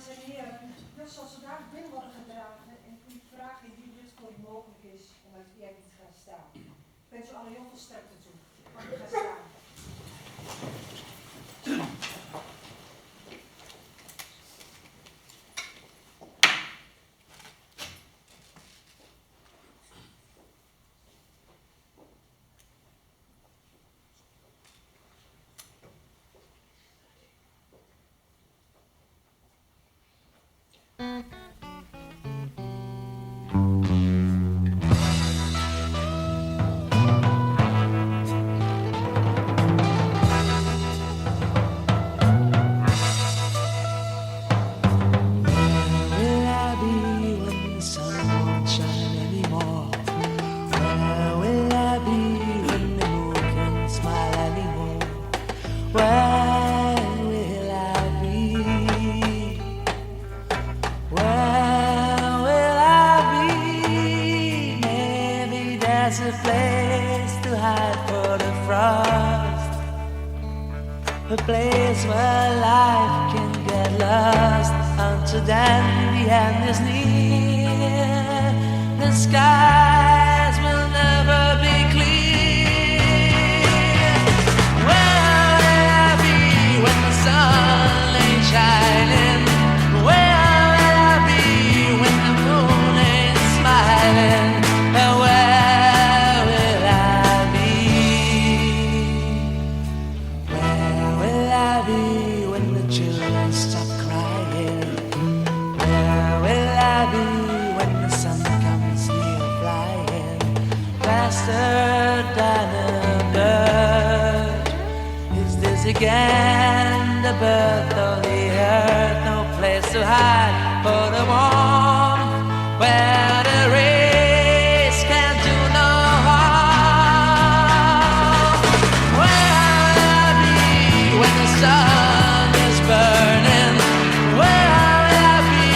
dames en heren, dus zoals we daar binnen worden gedragen en ik u vraag indien dit voor u mogelijk is om uit wie te gaan staan. Ik wens u allen heel veel sterkte toe. Mag u gaan staan. A place where life can get lost. Until then the end is near. The skies will never be clear. Where will I be when the sun ain't shining? Where will I be when the moon ain't smiling? Where will I be? Where will I be when the children stop crying? Where will I be when the sun comes near flying? Faster than a bird. Is this again the birth of the earth? No place to hide for the warmth where the rays can do no harm. Where will I be when the sun is burning? Where will I be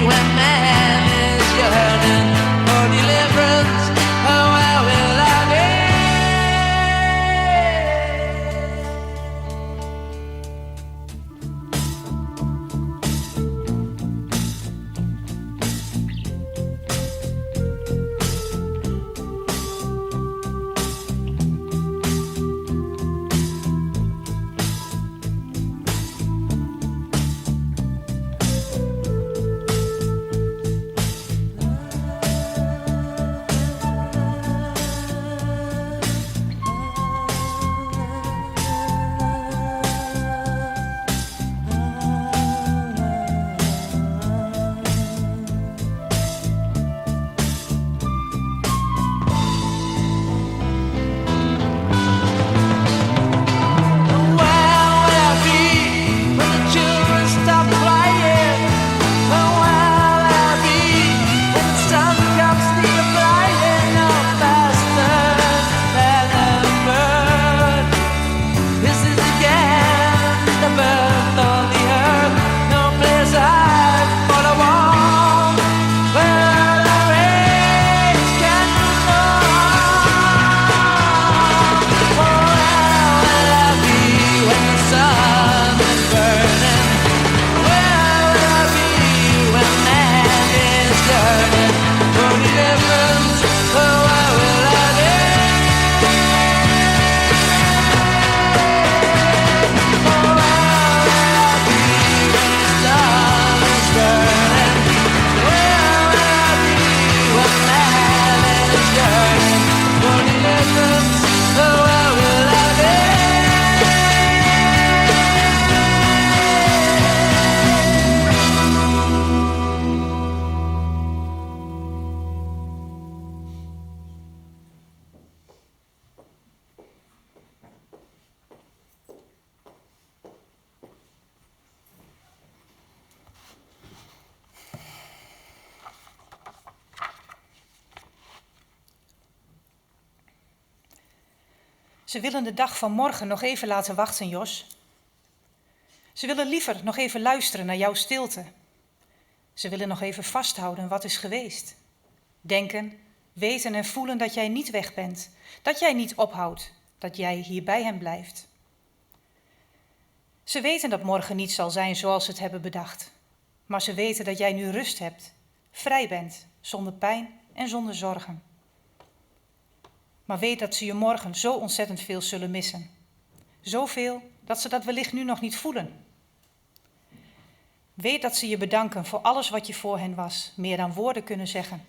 when man is yearning for deliverance? Oh, where will I be? Ze willen de dag van morgen nog even laten wachten, Jos. Ze willen liever nog even luisteren naar jouw stilte. Ze willen nog even vasthouden wat is geweest. Denken, weten en voelen dat jij niet weg bent. Dat jij niet ophoudt. Dat jij hier bij hen blijft. Ze weten dat morgen niet zal zijn zoals ze het hebben bedacht. maar ze weten dat jij nu rust hebt, vrij bent, zonder pijn en zonder zorgen. Maar weet dat ze je morgen zo ontzettend veel zullen missen. Zoveel dat ze dat wellicht nu nog niet voelen. Weet dat ze je bedanken voor alles wat je voor hen was, meer dan woorden kunnen zeggen.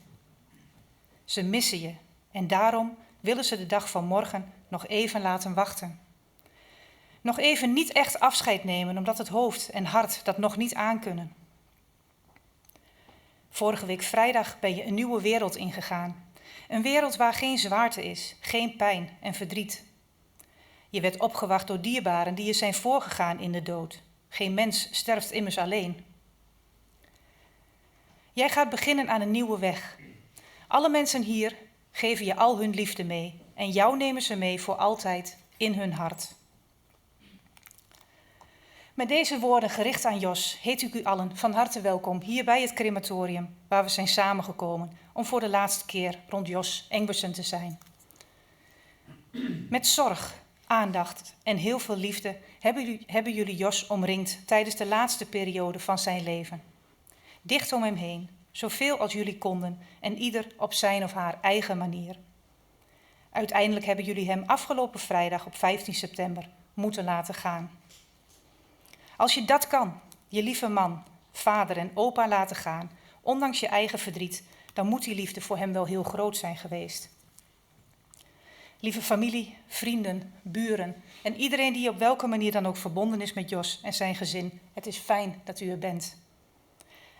Ze missen je en daarom willen ze de dag van morgen nog even laten wachten. Nog even niet echt afscheid nemen, omdat het hoofd en hart dat nog niet aankunnen. Vorige week vrijdag ben je een nieuwe wereld ingegaan. Een wereld waar geen zwaarte is, geen pijn en verdriet. Je werd opgewacht door dierbaren die je zijn voorgegaan in de dood. Geen mens sterft immers alleen. Jij gaat beginnen aan een nieuwe weg. Alle mensen hier geven je al hun liefde mee en jou nemen ze mee voor altijd in hun hart. Met deze woorden gericht aan Jos heet ik u allen van harte welkom hier bij het crematorium waar we zijn samengekomen om voor de laatste keer rond Jos Engbersen te zijn. Met zorg, aandacht en heel veel liefde hebben jullie Jos omringd tijdens de laatste periode van zijn leven. Dicht om hem heen, zoveel als jullie konden en ieder op zijn of haar eigen manier. Uiteindelijk hebben jullie hem afgelopen vrijdag op 15 september moeten laten gaan. Als je dat kan, je lieve man, vader en opa laten gaan, ondanks je eigen verdriet, dan moet die liefde voor hem wel heel groot zijn geweest. Lieve familie, vrienden, buren en iedereen die op welke manier dan ook verbonden is met Jos en zijn gezin, het is fijn dat u er bent.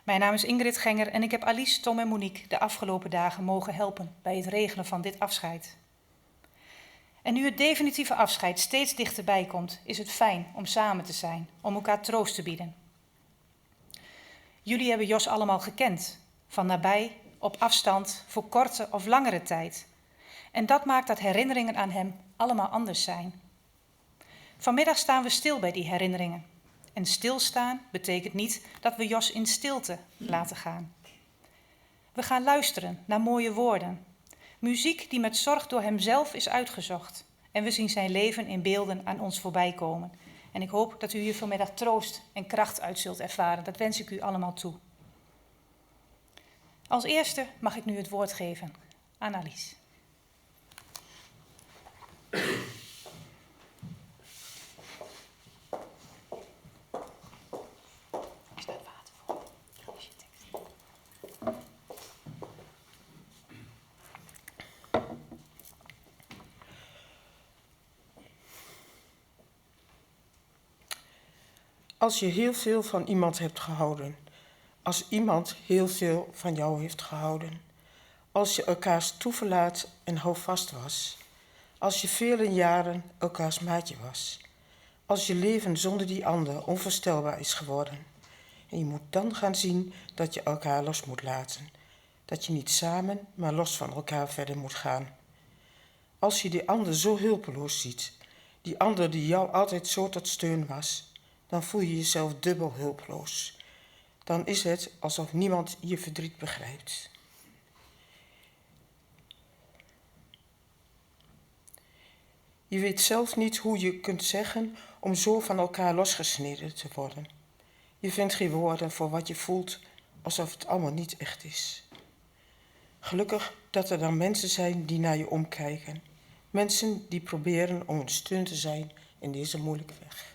Mijn naam is Ingrid Genger en ik heb Alice, Tom en Monique de afgelopen dagen mogen helpen bij het regelen van dit afscheid. En nu het definitieve afscheid steeds dichterbij komt, is het fijn om samen te zijn, om elkaar troost te bieden. Jullie hebben Jos allemaal gekend, van nabij, op afstand, voor korte of langere tijd. En dat maakt dat herinneringen aan hem allemaal anders zijn. Vanmiddag staan we stil bij die herinneringen. En stilstaan betekent niet dat we Jos in stilte laten gaan. We gaan luisteren naar mooie woorden. Muziek die met zorg door hemzelf is uitgezocht. En we zien zijn leven in beelden aan ons voorbij komen. En ik hoop dat u hier vanmiddag troost en kracht uit zult ervaren. Dat wens ik u allemaal toe. Als eerste mag ik nu het woord geven aan Alice. Als je heel veel van iemand hebt gehouden, als iemand heel veel van jou heeft gehouden, als je elkaars toeverlaat en houvast was, als je vele jaren elkaars maatje was, als je leven zonder die ander onvoorstelbaar is geworden, en je moet dan gaan zien dat je elkaar los moet laten, dat je niet samen, maar los van elkaar verder moet gaan. Als je die ander zo hulpeloos ziet, die ander die jou altijd zo tot steun was, dan voel je jezelf dubbel hulpeloos. Dan is het alsof niemand je verdriet begrijpt. Je weet zelf niet hoe je kunt zeggen om zo van elkaar losgesneden te worden. Je vindt geen woorden voor wat je voelt, alsof het allemaal niet echt is. Gelukkig dat er dan mensen zijn die naar je omkijken. Mensen die proberen om een steun te zijn in deze moeilijke weg.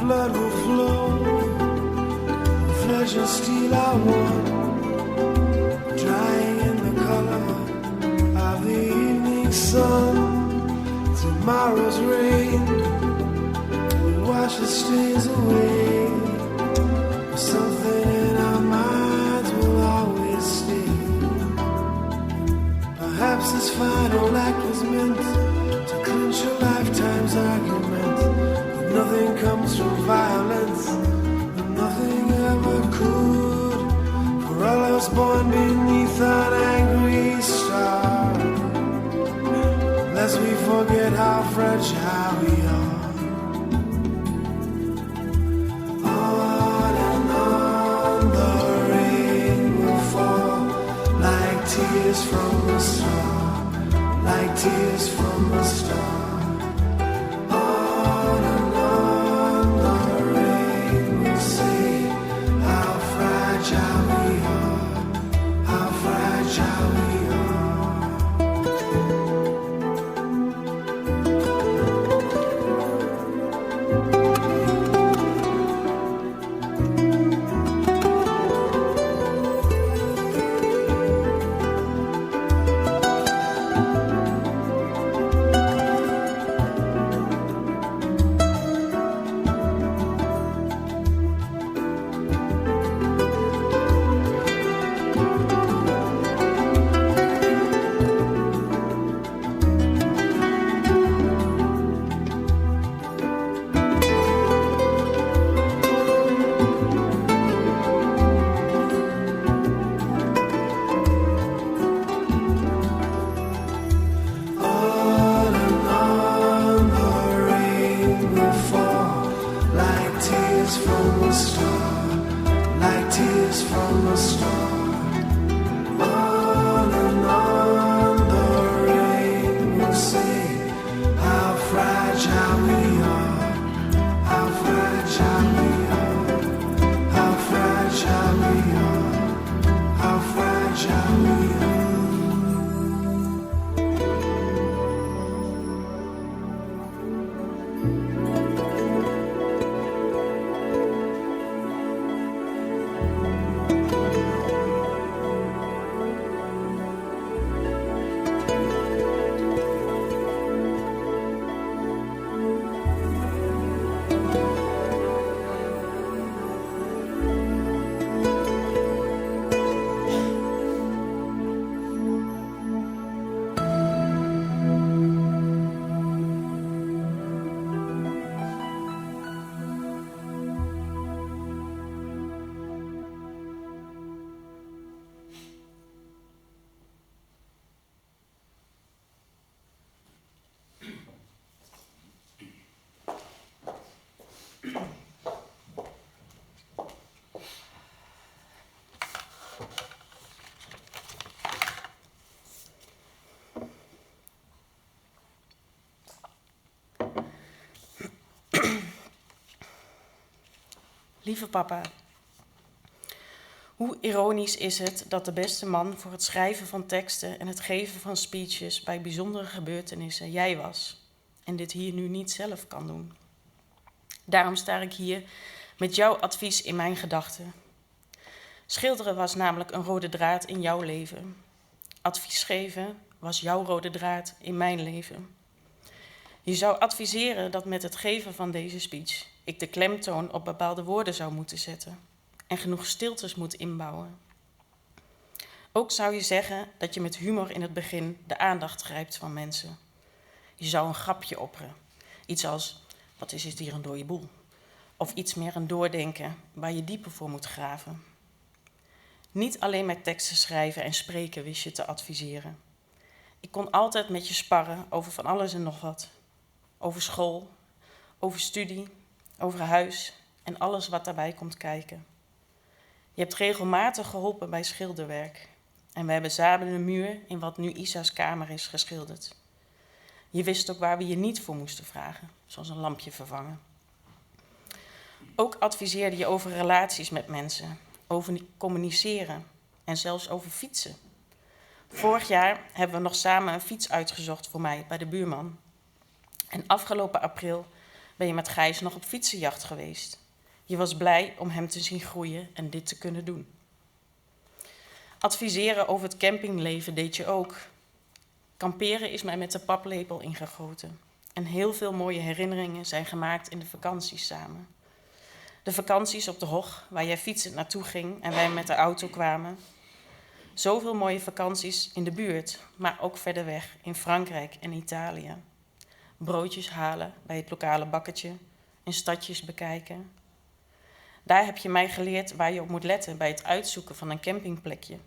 Blood will flow treasure steel I want, drying in the color of the evening sun. Tomorrow's rain will wash the stains away. Something in our minds will always stay. Perhaps this final act was meant to clinch a lifetime's argument. But nothing comes from violence, and nothing ever could. For all I was born beneath an angry star. Lest we forget how fragile we are. On and on the rain will fall, like tears from a star, like tears from a star. On and on the rain will say how fragile we are, how fragile we are. Lieve papa, hoe ironisch is het dat de beste man voor het schrijven van teksten en het geven van speeches bij bijzondere gebeurtenissen jij was en dit hier nu niet zelf kan doen. Daarom sta ik hier met jouw advies in mijn gedachten. Schilderen was namelijk een rode draad in jouw leven. Advies geven was jouw rode draad in mijn leven. Je zou adviseren dat met het geven van deze speech ik de klemtoon op bepaalde woorden zou moeten zetten en genoeg stiltes moet inbouwen. Ook zou je zeggen dat je met humor in het begin de aandacht grijpt van mensen. Je zou een grapje opperen. Iets als, wat is het hier een dode boel? Of iets meer een doordenken waar je dieper voor moet graven. Niet alleen met teksten schrijven en spreken wist je te adviseren. Ik kon altijd met je sparren over van alles en nog wat. Over school, over studie, over huis en alles wat daarbij komt kijken. Je hebt regelmatig geholpen bij schilderwerk. En we hebben samen een muur in wat nu Isa's kamer is geschilderd. Je wist ook waar we je niet voor moesten vragen, zoals een lampje vervangen. Ook adviseerde je over relaties met mensen, over communiceren en zelfs over fietsen. Vorig jaar hebben we nog samen een fiets uitgezocht voor mij bij de buurman. En afgelopen april ben je met Gijs nog op fietsenjacht geweest. Je was blij om hem te zien groeien en dit te kunnen doen. Adviseren over het campingleven deed je ook. Kamperen is mij met de paplepel ingegoten. En heel veel mooie herinneringen zijn gemaakt in de vakanties samen. De vakanties op de Hog, waar jij fietsend naartoe ging en wij met de auto kwamen. Zoveel mooie vakanties in de buurt, maar ook verder weg in Frankrijk en Italië. Broodjes halen bij het lokale bakketje en stadjes bekijken. Daar heb je mij geleerd waar je op moet letten bij het uitzoeken van een campingplekje.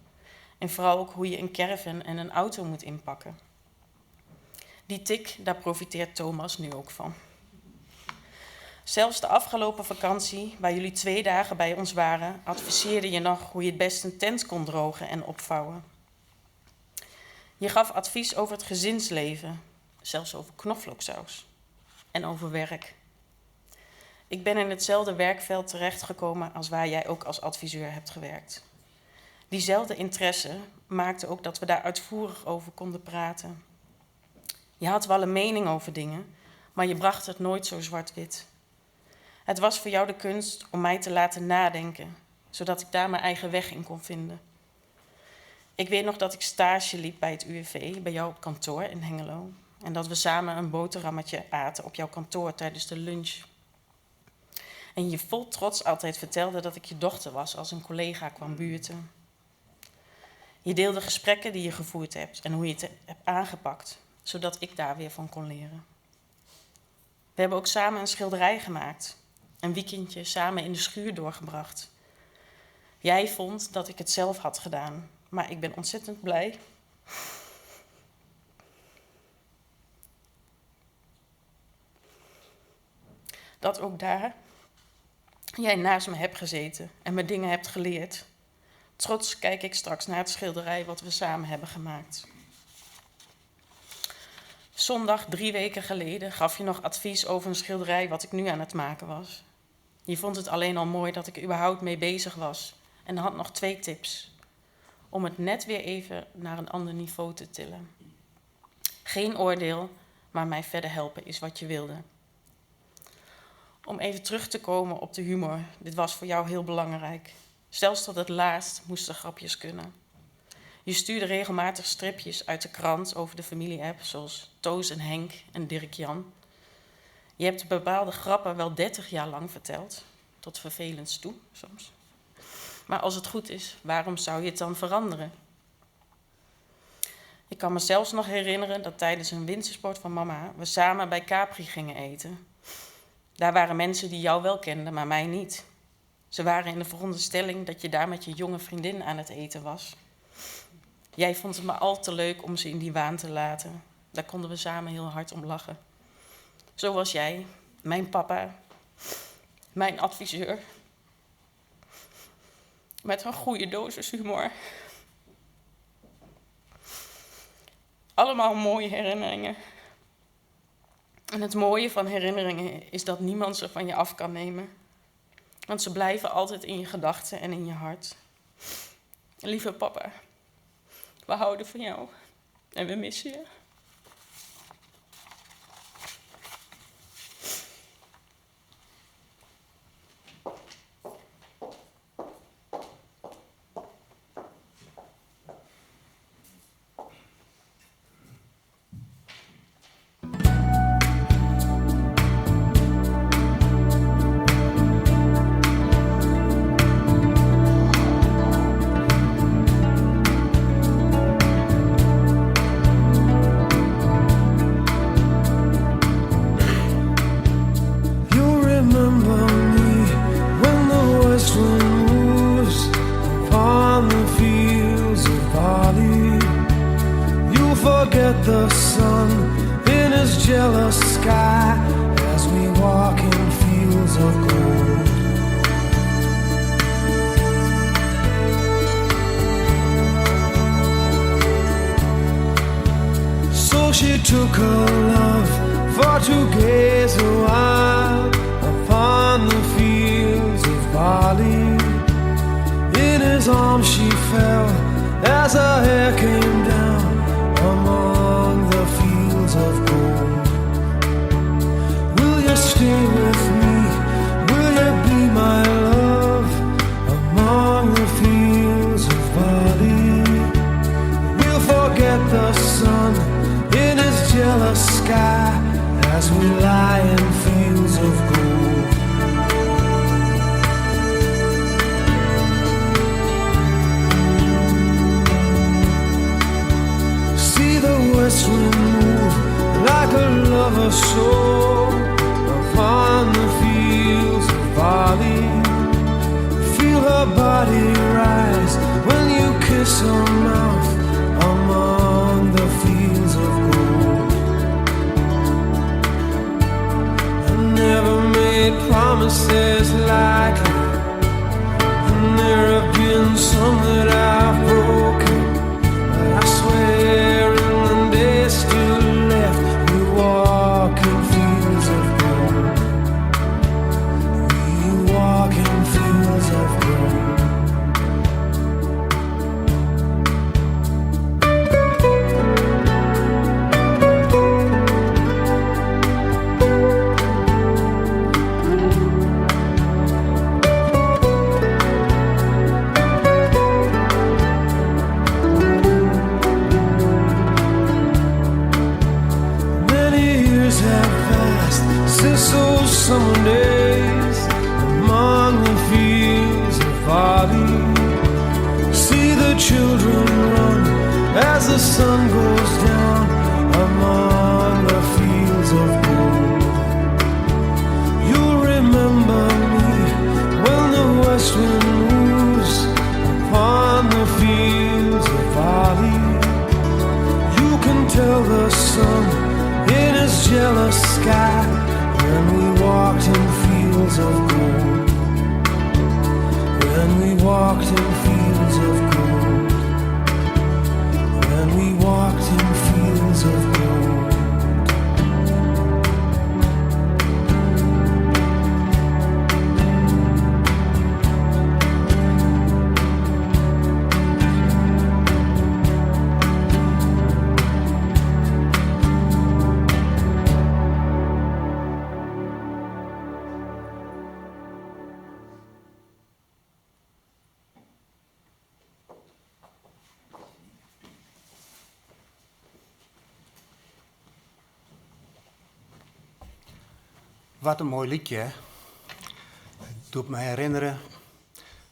En vooral ook hoe je een caravan en een auto moet inpakken. Die tik, daar profiteert Thomas nu ook van. Zelfs de afgelopen vakantie, waar jullie 2 dagen bij ons waren, adviseerde je nog hoe je het best een tent kon drogen en opvouwen. Je gaf advies over het gezinsleven, zelfs over knoflooksaus en over werk. Ik ben in hetzelfde werkveld terechtgekomen als waar jij ook als adviseur hebt gewerkt. Diezelfde interesse maakte ook dat we daar uitvoerig over konden praten. Je had wel een mening over dingen, maar je bracht het nooit zo zwart-wit. Het was voor jou de kunst om mij te laten nadenken, zodat ik daar mijn eigen weg in kon vinden. Ik weet nog dat ik stage liep bij het UWV, bij jou op kantoor in Hengelo. En dat we samen een boterhammetje aten op jouw kantoor tijdens de lunch. En je vol trots altijd vertelde dat ik je dochter was als een collega kwam buurten. Je deelde gesprekken die je gevoerd hebt en hoe je het hebt aangepakt, zodat ik daar weer van kon leren. We hebben ook samen een schilderij gemaakt, een weekendje samen in de schuur doorgebracht. Jij vond dat ik het zelf had gedaan, maar ik ben ontzettend blij dat ook daar jij naast me hebt gezeten en me dingen hebt geleerd. Trots kijk ik straks naar het schilderij wat we samen hebben gemaakt. Zondag 3 weken geleden gaf je nog advies over een schilderij wat ik nu aan het maken was. Je vond het alleen al mooi dat ik überhaupt mee bezig was en had nog 2 tips. Om het net weer even naar een ander niveau te tillen. Geen oordeel, maar mij verder helpen is wat je wilde. Om even terug te komen op de humor. Dit was voor jou heel belangrijk. Zelfs tot het laatst moesten grapjes kunnen. Je stuurde regelmatig stripjes uit de krant over de familie-app, zoals Toos en Henk en Dirk-Jan. Je hebt bepaalde grappen wel 30 jaar lang verteld, tot vervelends toe soms. Maar als het goed is, waarom zou je het dan veranderen? Ik kan me zelfs nog herinneren dat tijdens een wintersport van mama we samen bij Capri gingen eten. Daar waren mensen die jou wel kenden, maar mij niet. Ze waren in de veronderstelling dat je daar met je jonge vriendin aan het eten was. Jij vond het maar al te leuk om ze in die waan te laten. Daar konden we samen heel hard om lachen. Zo was jij, mijn papa, mijn adviseur. Met een goede dosis humor. Allemaal mooie herinneringen. En het mooie van herinneringen is dat niemand ze van je af kan nemen. Want ze blijven altijd in je gedachten en in je hart. Lieve papa, we houden van jou en we missen je. The sun in his jealous sky as we walk in fields of gold. So she took her love for to gaze a while upon the fields of barley. In his arms she fell as her hair came down among the fields of gold. Will you stay with me? Will you be my body rise when you kiss her mouth among the fields of gold. I never made promises lightly, and there have been some that I've broken, but I swear in the days still left we walk in fields of gold. We walk in fields of gold. Since those summer days among the fields of barley, see the children run as the sun goes down among the fields of gold. You'll remember me when the west wind moves upon the fields of barley. You can tell the sun in his jealous sky when we walked in fields of gold. When we walked in fields of gold. When we walked in fields of gold. Wat een mooi liedje, hè? Het doet me herinneren,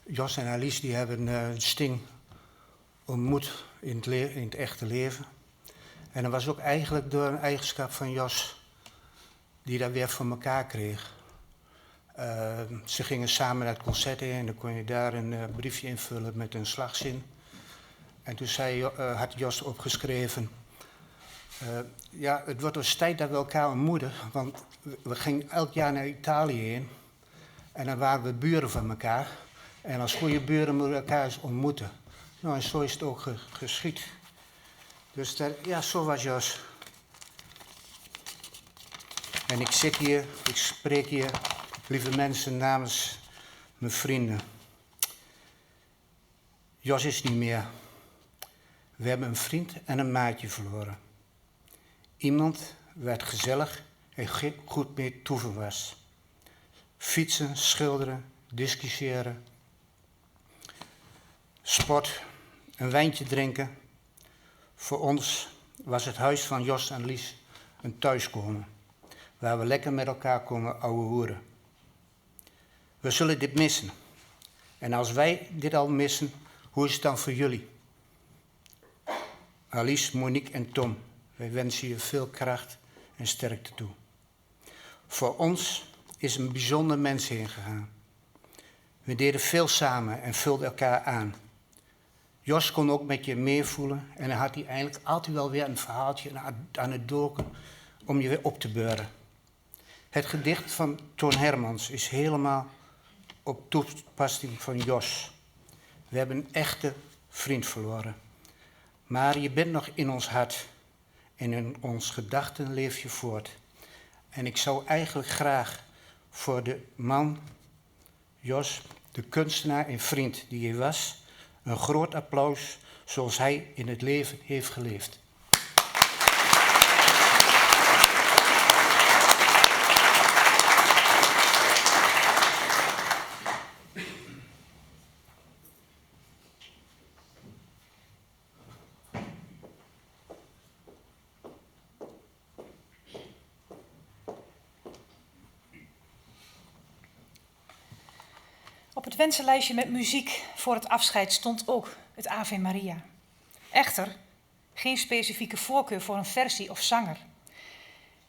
Jos en Alice die hebben Sting ontmoet in het echte leven. En dat was ook eigenlijk door een eigenschap van Jos die dat weer voor elkaar kreeg. Ze gingen samen naar het concert in en dan kon je daar een briefje invullen met een slagzin. En toen had Jos opgeschreven, ja, het wordt dus tijd dat we elkaar ontmoeten, want we gingen elk jaar naar Italië heen en dan waren we buren van elkaar. En als goede buren moeten we elkaar eens ontmoeten. Nou, en zo is het ook geschied. Dus ja, zo was Jos. En ik zit hier, ik spreek hier, lieve mensen, namens mijn vrienden. Jos is niet meer. We hebben een vriend en een maatje verloren. Iemand werd gezellig en goed mee toeven was. Fietsen, schilderen, discussiëren, sport, een wijntje drinken. Voor ons was het huis van Jos en Lies een thuiskomen, waar we lekker met elkaar konden ouwehoeren. We zullen dit missen. En als wij dit al missen, hoe is het dan voor jullie? Alice, Monique en Tom, wij wensen je veel kracht en sterkte toe. Voor ons is een bijzonder mens heen gegaan. We deden veel samen en vulden elkaar aan. Jos kon ook met je meevoelen en dan had hij eigenlijk altijd wel weer een verhaaltje aan het doken om je weer op te beuren. Het gedicht van Toon Hermans is helemaal op toepassing van Jos. We hebben een echte vriend verloren. Maar je bent nog in ons hart en in ons gedachten leef je voort. En ik zou eigenlijk graag voor de man, Jos, de kunstenaar en vriend die hij was, een groot applaus zoals hij in het leven heeft geleefd. Op het wensenlijstje met muziek voor het afscheid stond ook het Ave Maria. Echter, geen specifieke voorkeur voor een versie of zanger.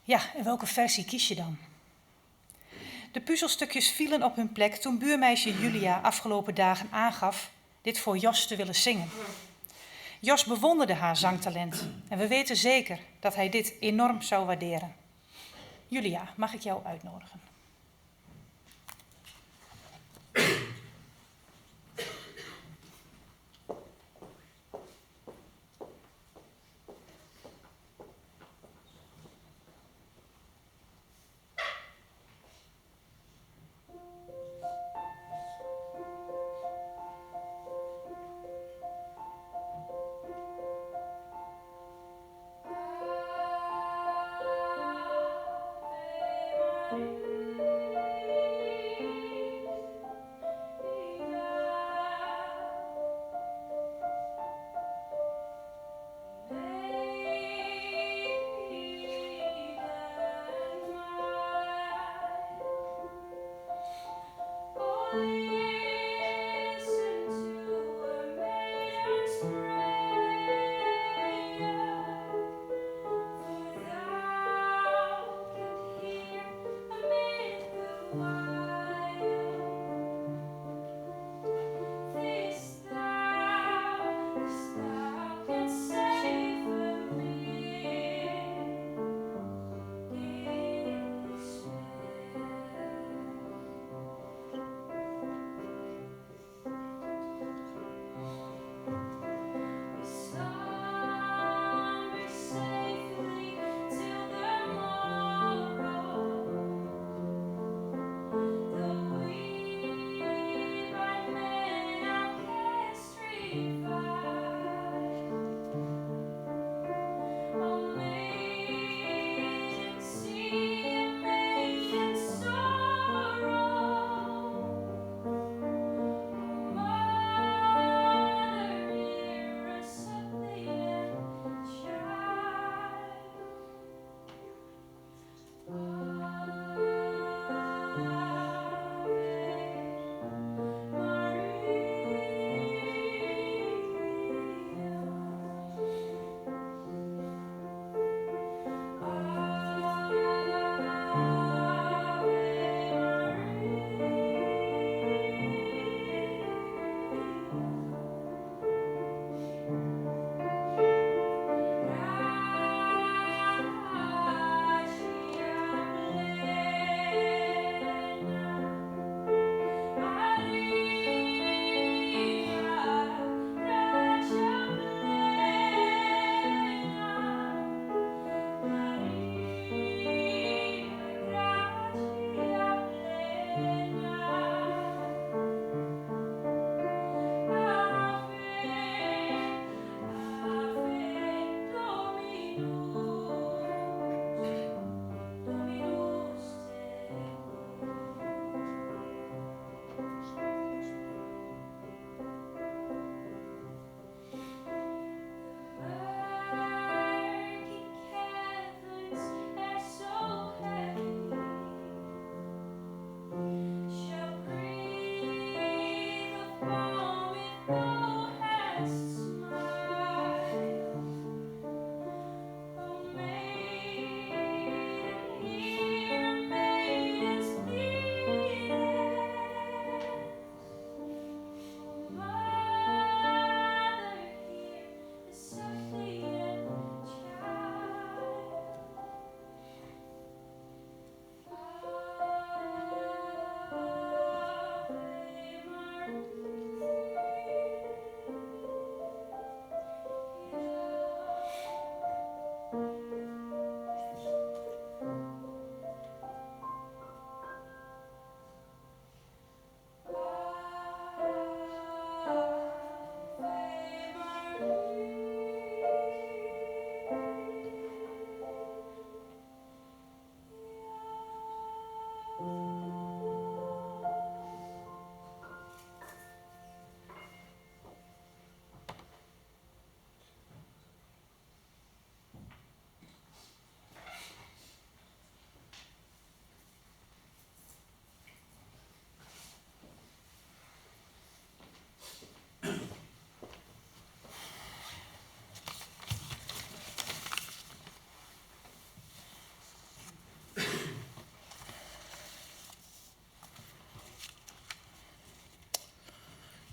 Ja, en welke versie kies je dan? De puzzelstukjes vielen op hun plek toen buurmeisje Julia afgelopen dagen aangaf dit voor Jos te willen zingen. Jos bewonderde haar zangtalent en we weten zeker dat hij dit enorm zou waarderen. Julia, mag ik jou uitnodigen?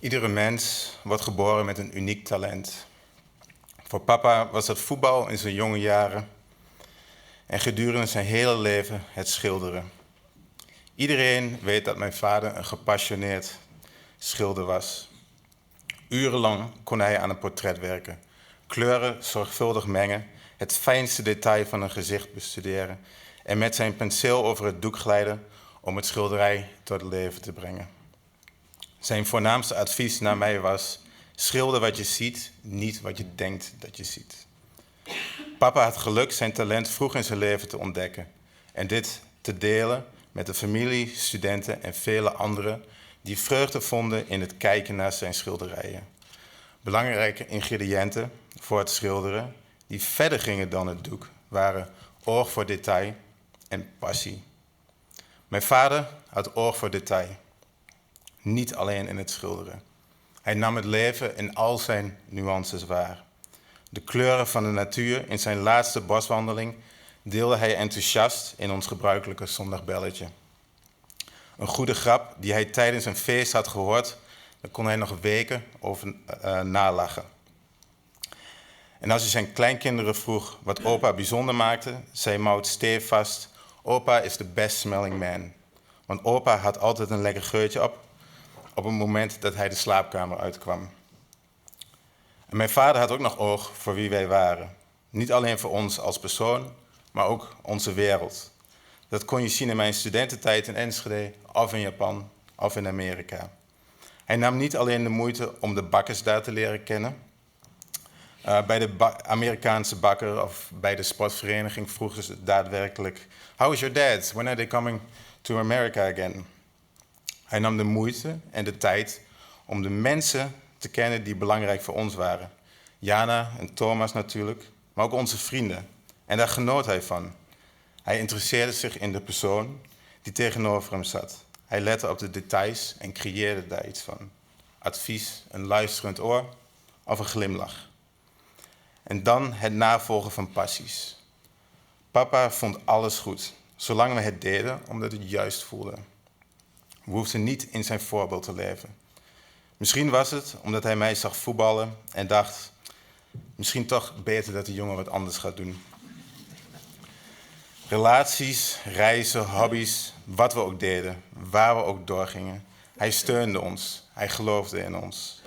Iedere mens wordt geboren met een uniek talent. Voor papa was dat voetbal in zijn jonge jaren en gedurende zijn hele leven het schilderen. Iedereen weet dat mijn vader een gepassioneerd schilder was. Urenlang kon hij aan een portret werken, kleuren zorgvuldig mengen, het fijnste detail van een gezicht bestuderen en met zijn penseel over het doek glijden om het schilderij tot leven te brengen. Zijn voornaamste advies naar mij was: schilder wat je ziet, niet wat je denkt dat je ziet. Papa had geluk zijn talent vroeg in zijn leven te ontdekken en dit te delen met de familie, studenten en vele anderen die vreugde vonden in het kijken naar zijn schilderijen. Belangrijke ingrediënten voor het schilderen, die verder gingen dan het doek, waren oog voor detail en passie. Mijn vader had oog voor detail, niet alleen in het schilderen. Hij nam het leven in al zijn nuances waar. De kleuren van de natuur in zijn laatste boswandeling deelde hij enthousiast in ons gebruikelijke zondagbelletje. Een goede grap die hij tijdens een feest had gehoord, daar kon hij nog weken over nalachen. En als hij zijn kleinkinderen vroeg wat opa bijzonder maakte, zei Maud stevast: opa is the best smelling man. Want opa had altijd een lekker geurtje op het moment dat hij de slaapkamer uitkwam. En mijn vader had ook nog oog voor wie wij waren. Niet alleen voor ons als persoon, maar ook onze wereld. Dat kon je zien in mijn studententijd in Enschede, of in Japan, of in Amerika. Hij nam niet alleen de moeite om de bakkers daar te leren kennen. Bij de Amerikaanse bakker of bij de sportvereniging vroegen ze daadwerkelijk: How is your dad? When are they coming to America again? Hij nam de moeite en de tijd om de mensen te kennen die belangrijk voor ons waren. Jana en Thomas natuurlijk, maar ook onze vrienden. En daar genoot hij van. Hij interesseerde zich in de persoon die tegenover hem zat. Hij lette op de details en creëerde daar iets van. Advies, een luisterend oor of een glimlach. En dan het navolgen van passies. Papa vond alles goed, zolang we het deden omdat het juist voelde. We hoefden niet in zijn voorbeeld te leven. Misschien was het omdat hij mij zag voetballen en dacht: misschien toch beter dat die jongen wat anders gaat doen. Relaties, reizen, hobby's, wat we ook deden, waar we ook doorgingen. Hij steunde ons, hij geloofde in ons.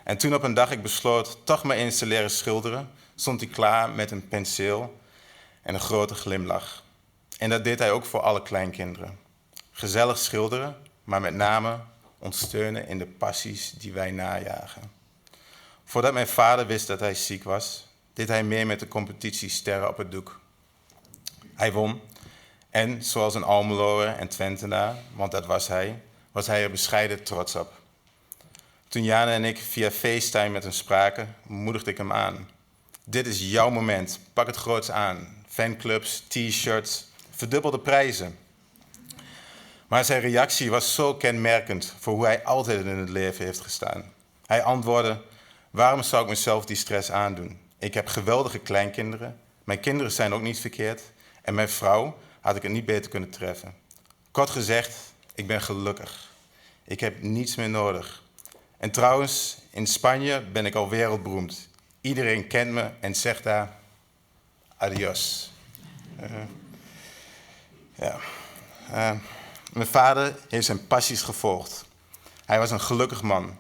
En toen op een dag ik besloot toch maar eens te leren schilderen, stond hij klaar met een penseel en een grote glimlach. En dat deed hij ook voor alle kleinkinderen. Gezellig schilderen, maar met name ons steunen in de passies die wij najagen. Voordat mijn vader wist dat hij ziek was, deed hij mee met de competitie Sterren op het doek. Hij won en, zoals een Almeloer en Twentenaar, want dat was hij er bescheiden trots op. Toen Jana en ik via FaceTime met hem spraken, moedigde ik hem aan. Dit is jouw moment, pak het groots aan. Fanclubs, t-shirts, verdubbelde prijzen. Maar zijn reactie was zo kenmerkend voor hoe hij altijd in het leven heeft gestaan. Hij antwoordde: waarom zou ik mezelf die stress aandoen? Ik heb geweldige kleinkinderen, mijn kinderen zijn ook niet verkeerd en mijn vrouw had ik het niet beter kunnen treffen. Kort gezegd, ik ben gelukkig. Ik heb niets meer nodig. En trouwens, in Spanje ben ik al wereldberoemd. Iedereen kent me en zegt daar: adios. Mijn vader heeft zijn passies gevolgd. Hij was een gelukkig man.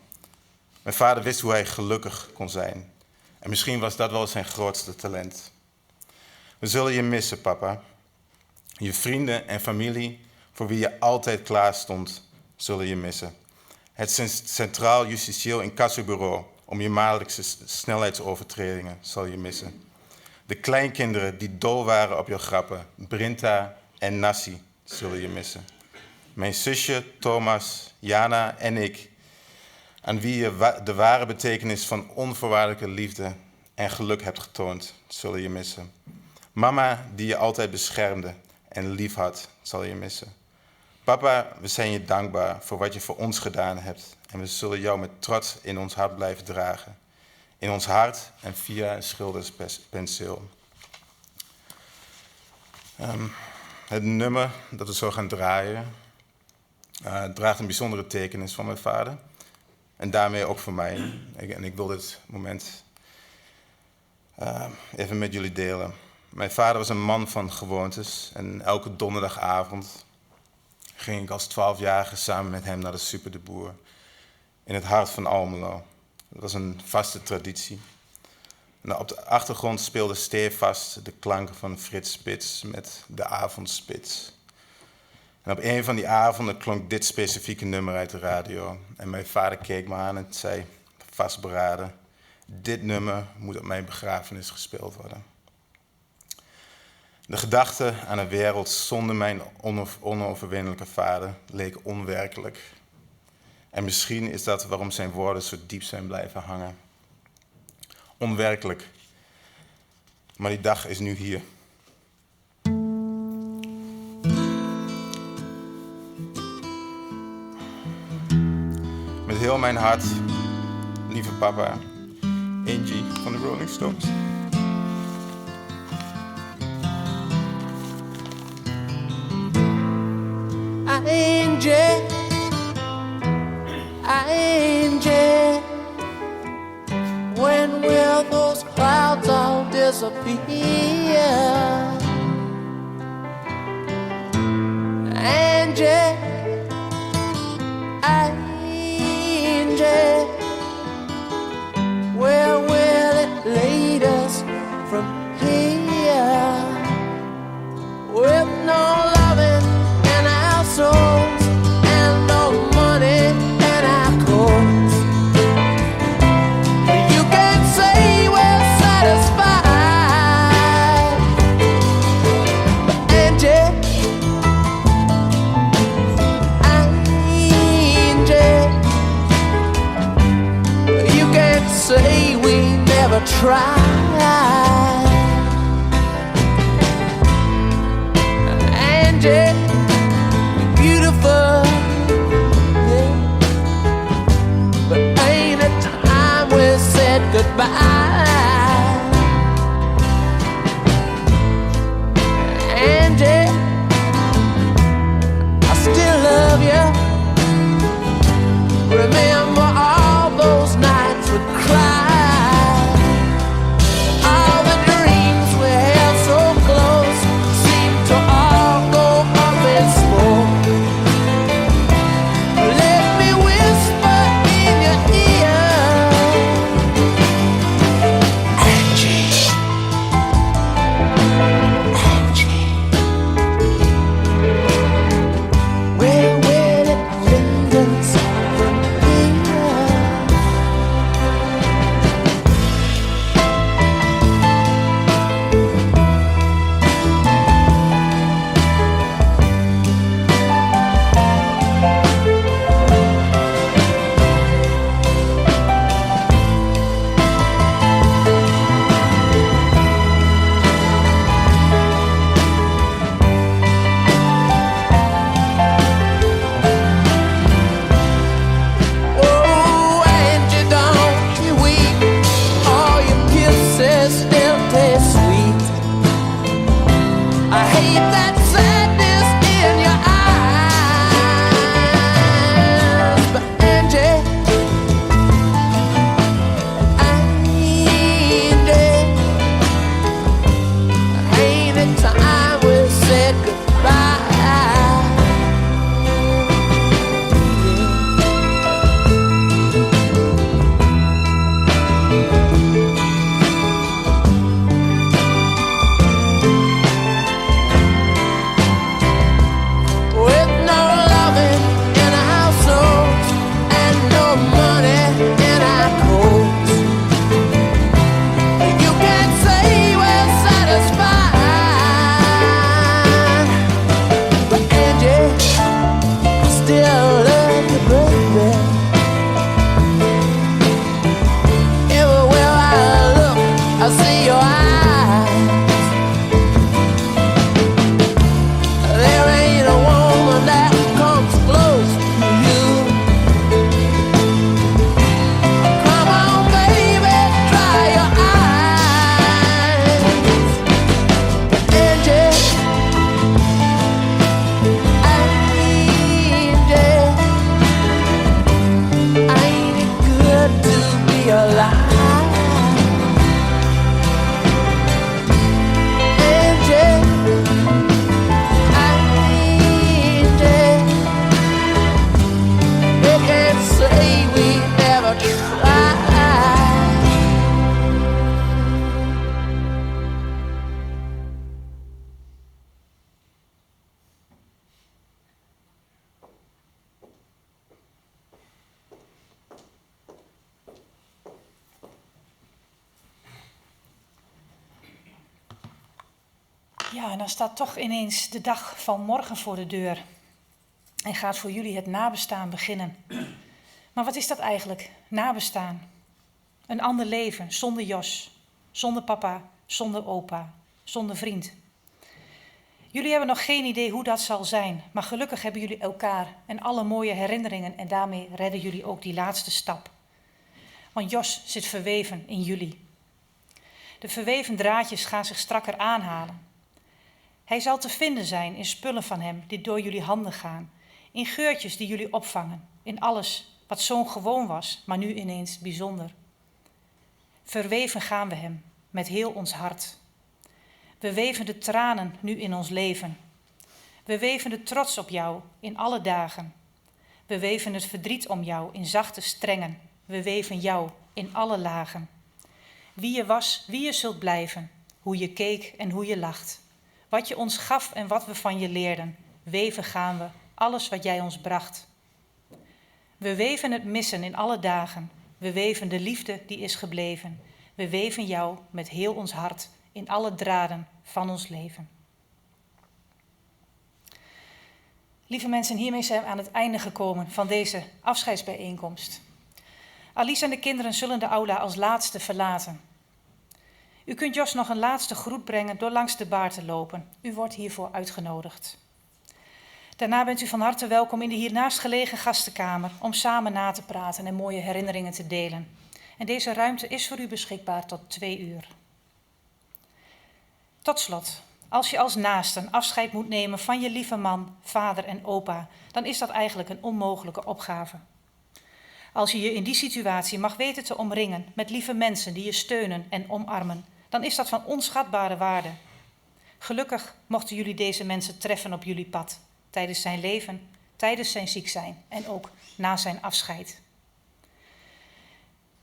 Mijn vader wist hoe hij gelukkig kon zijn. En misschien was dat wel zijn grootste talent. We zullen je missen, papa. Je vrienden en familie, voor wie je altijd klaar stond, zullen je missen. Het Centraal Justitieel Incassobureau om je maandelijkse snelheidsovertredingen zal je missen. De kleinkinderen die dol waren op jouw grappen, Brinta en Nassi, zullen je missen. Mijn zusje, Thomas, Jana en ik, aan wie je de ware betekenis van onvoorwaardelijke liefde en geluk hebt getoond, zullen je missen. Mama, die je altijd beschermde en lief had, zal je missen. Papa, we zijn je dankbaar voor wat je voor ons gedaan hebt. En we zullen jou met trots in ons hart blijven dragen. In ons hart en via een schilderspenseel. Het nummer dat we zo gaan draaien, draagt een bijzondere betekenis van mijn vader. En daarmee ook voor mij. En ik wil dit moment even met jullie delen. Mijn vader was een man van gewoontes. En elke donderdagavond ging ik als 12-jarige samen met hem naar de Super de Boer. In het hart van Almelo. Dat was een vaste traditie. En op de achtergrond speelde stevast de klanken van Frits Spits met de avondspits. En op een van die avonden klonk dit specifieke nummer uit de radio. En mijn vader keek me aan en zei, vastberaden, dit nummer moet op mijn begrafenis gespeeld worden. De gedachte aan een wereld zonder mijn onoverwinnelijke vader leek onwerkelijk. En misschien is dat waarom zijn woorden zo diep zijn blijven hangen. Onwerkelijk. Maar die dag is nu hier. Met heel mijn hart, lieve papa, Angie van de Rolling Stones. Angie, Angie, when will those clouds all disappear? Angie, Angie, where will it lead us from here? With no loving in our souls and no money in our coats, you can't say we're satisfied. Angie, Angie, you can't say we never tried. Angie, beautiful, yeah. But ain't it time we said goodbye? Angie, I still love you. Remember all those nights we cried. All the dreams we held so close seem to all go up Ja, en dan staat toch ineens de dag van morgen voor de deur. En gaat voor jullie het nabestaan beginnen. Maar wat is dat eigenlijk, nabestaan? Een ander leven, zonder Jos, zonder papa, zonder opa, zonder vriend. Jullie hebben nog geen idee hoe dat zal zijn, maar gelukkig hebben jullie elkaar en alle mooie herinneringen en daarmee redden jullie ook die laatste stap. Want Jos zit verweven in jullie. De verweven draadjes gaan zich strakker aanhalen. Hij zal te vinden zijn in spullen van hem die door jullie handen gaan, in geurtjes die jullie opvangen, in alles wat zo gewoon was, maar nu ineens bijzonder. Verweven gaan we hem met heel ons hart. We weven de tranen nu in ons leven. We weven de trots op jou in alle dagen. We weven het verdriet om jou in zachte strengen. We weven jou in alle lagen. Wie je was, wie je zult blijven, hoe je keek en hoe je lacht. Wat je ons gaf en wat we van je leerden, weven gaan we, alles wat jij ons bracht. We weven het missen in alle dagen. We weven de liefde die is gebleven. We weven jou met heel ons hart in alle draden van ons leven. Lieve mensen, hiermee zijn we aan het einde gekomen van deze afscheidsbijeenkomst. Alice en de kinderen zullen de aula als laatste verlaten. U kunt Jos nog een laatste groet brengen door langs de baar te lopen. U wordt hiervoor uitgenodigd. Daarna bent u van harte welkom in de hiernaast gelegen gastenkamer om samen na te praten en mooie herinneringen te delen. En deze ruimte is voor u beschikbaar tot 2 uur. Tot slot, als je als naasten afscheid moet nemen van je lieve man, vader en opa, dan is dat eigenlijk een onmogelijke opgave. Als je je in die situatie mag weten te omringen met lieve mensen die je steunen en omarmen, dan is dat van onschatbare waarde. Gelukkig mochten jullie deze mensen treffen op jullie pad, tijdens zijn leven, tijdens zijn ziek zijn en ook na zijn afscheid.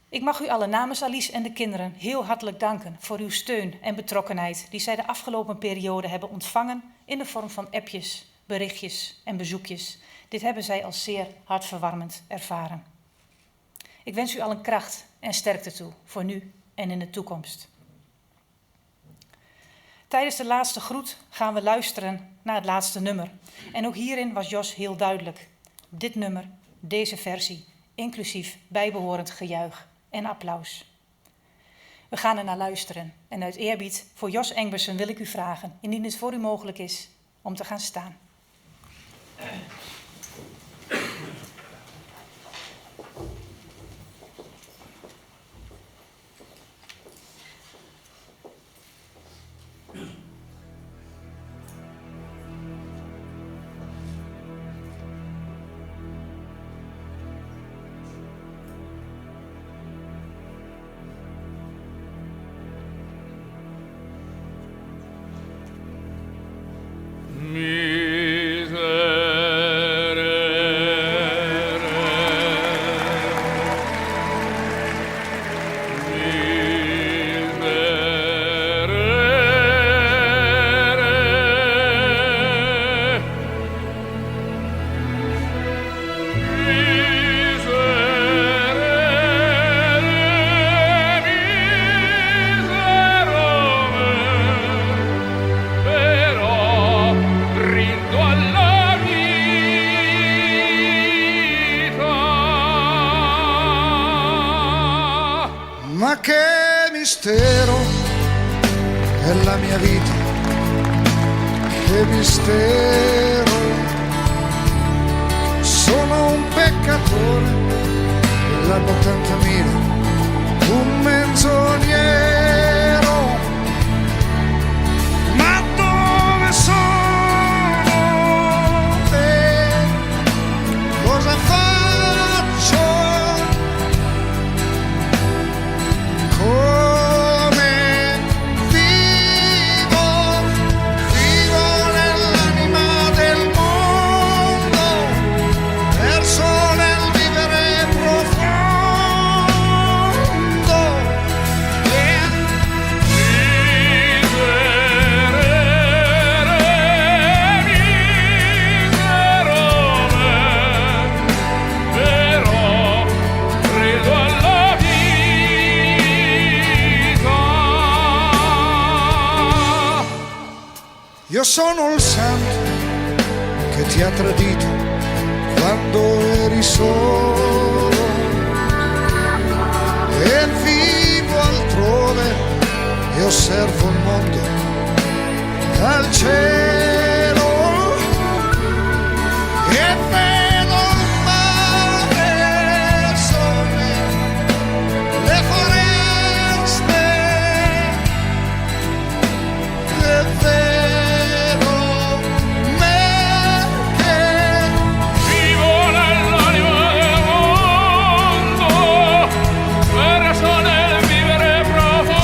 Ik mag u allen namens Alice en de kinderen heel hartelijk danken voor uw steun en betrokkenheid die zij de afgelopen periode hebben ontvangen in de vorm van appjes, berichtjes en bezoekjes. Dit hebben zij als zeer hartverwarmend ervaren. Ik wens u allen kracht en sterkte toe voor nu en in de toekomst. Tijdens de laatste groet gaan we luisteren naar het laatste nummer. En ook hierin was Jos heel duidelijk. Dit nummer, deze versie, inclusief bijbehorend gejuich en applaus. We gaan er naar luisteren en uit eerbied voor Jos Engbersen wil ik u vragen, indien het voor u mogelijk is, om te gaan staan. Ma che mistero è la mia vita, che mistero. Sono un peccatore, l'hanno 80.000, un menzognero. Ma dove sono? Cosa faccio? Come vivo? Vivo nell'anima del mondo, perso nel vivere profondo. Io sono il santo che ti ha tradito quando eri solo e vivo altrove e osservo il mondo dal cielo e vedo il mare, il sole, le foreste e vedo me che vivo nell'anima del mondo, verso nel vivere profondo.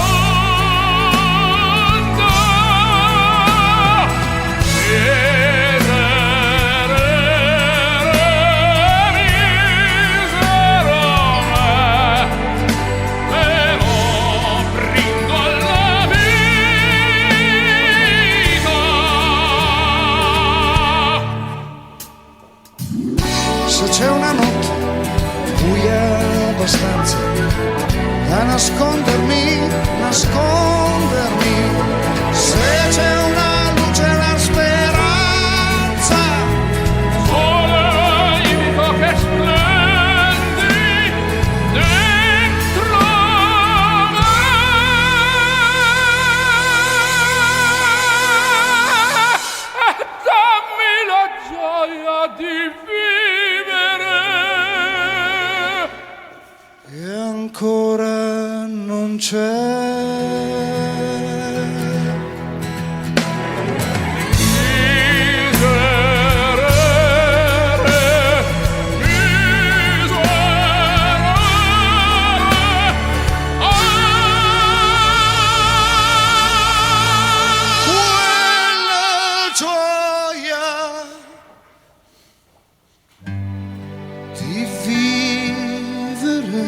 Brindo alla vita. se c'è una notte buia abbastanza da nascondermi, se c'è una luce, la speranza, Sole indico che splendi dentro me. Dammi la gioia di vivere. e ancora non c'è. Quella gioia di vivere.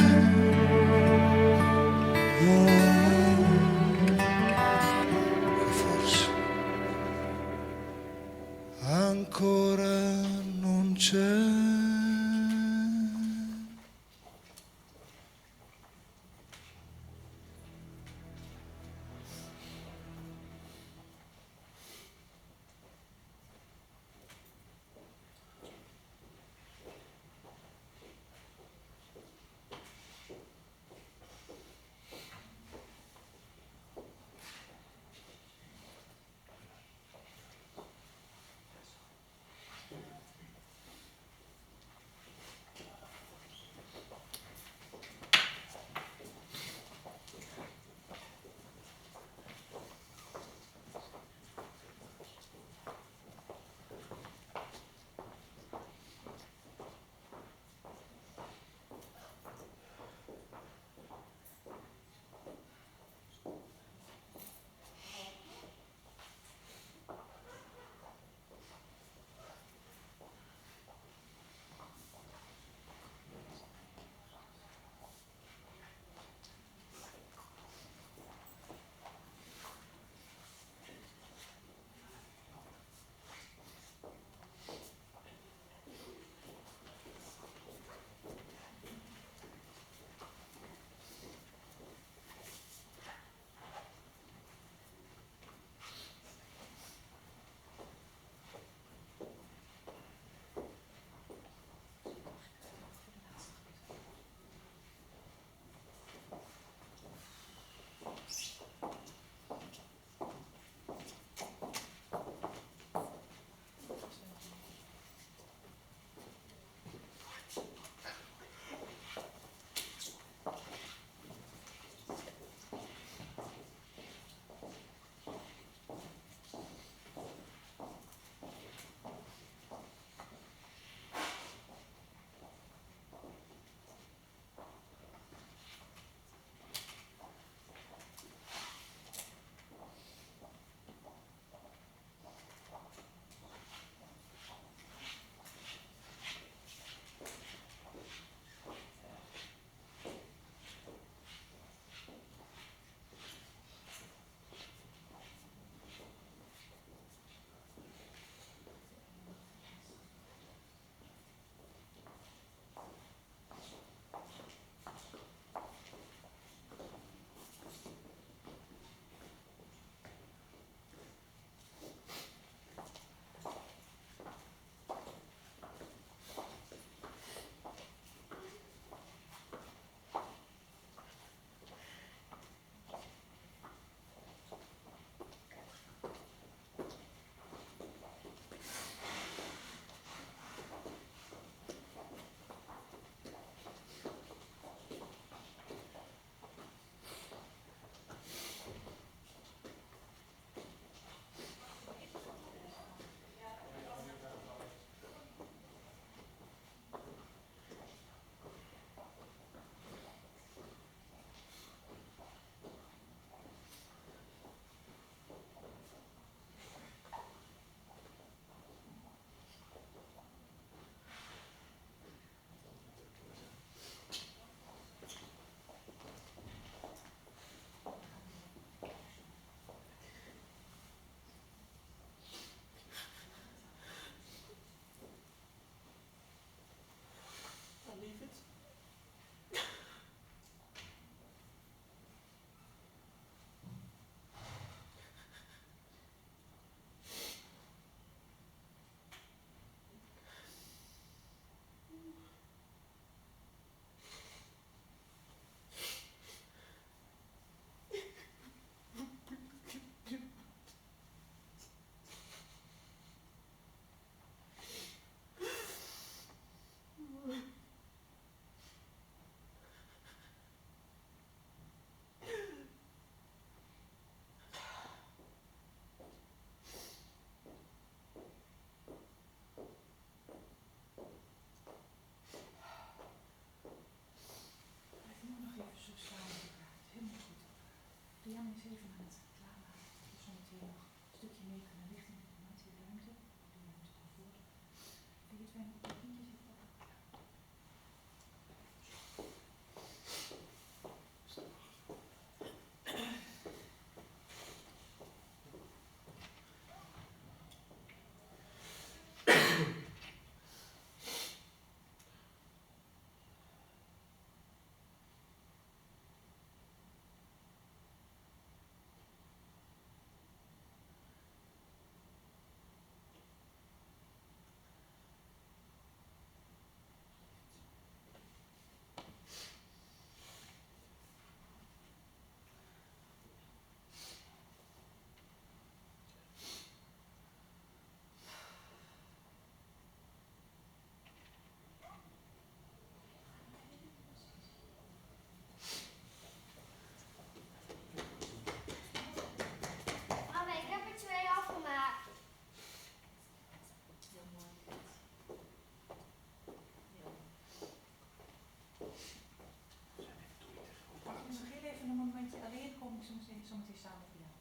even een momentje alleen, kom ik zometeen samen voor jou.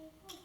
Ik